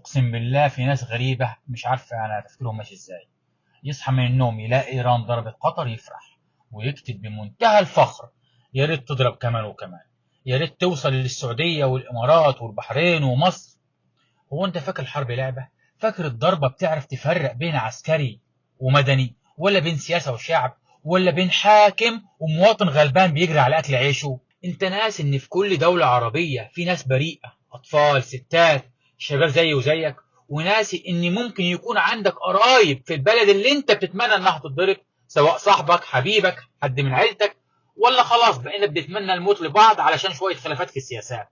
اقسم بالله في ناس غريبة مش عارفة انا تفكيرهم ماشي ازاي. يصحى من النوم يلاقي ايران ضربت قطر يفرح ويكتب بمنتهى الفخر: يا ريت تضرب كمان وكمان، يا ريت توصل للسعودية والامارات والبحرين ومصر. هو انت فاكر الحرب لعبة؟ فاكر الضربة بتعرف تفرق بين عسكري ومدني، ولا بين سياسة وشعب، ولا بين حاكم ومواطن غلبان بيجري على اكل عيشه؟ انت ناس ان في كل دولة عربية في ناس بريئة، اطفال، ستات، شباب زي وزيك، وناسي ان ممكن يكون عندك قرايب في البلد اللي انت بتتمنى انها تتضرب، سواء صاحبك، حبيبك، حد من عيلتك، ولا خلاص بقينا بنتمنى الموت لبعض علشان شوية خلافات في السياسات.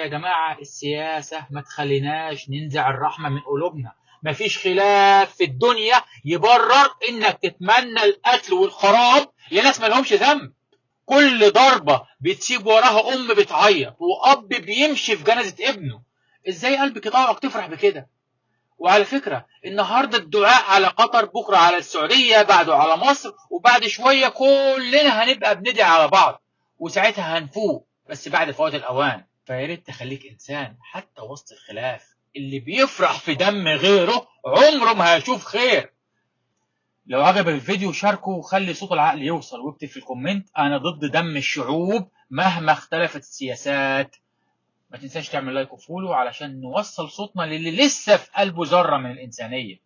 يا جماعة السياسة ما تخليناش ننزع الرحمة من قلوبنا. مفيش خلاف في الدنيا يبرر انك تتمنى القتل والخراب لناس ما لهمش ذنب. كل ضربة بتسيب وراها ام بتعيط واب بيمشي في جنازة ابنه. ازاي قلبك يطوعك تفرح بكده؟ وعلى فكرة النهاردة الدعاء على قطر، بكرة على السعودية، بعده على مصر، وبعد شوية كلنا هنبقى بندعي على بعض، وساعتها هنفوق بس بعد فوات الأوان. فياريت تخليك إنسان حتى وسط الخلاف. اللي بيفرح في دم غيره عمره ما هيشوف خير. لو عجبك الفيديو شاركه وخلي صوت العقل يوصل، واكتب في الكومنت: أنا ضد دم الشعوب مهما اختلفت السياسات. ما تنساش تعمل لايك وفولو علشان نوصل صوتنا للي لسه في قلبه ذرة من الإنسانية.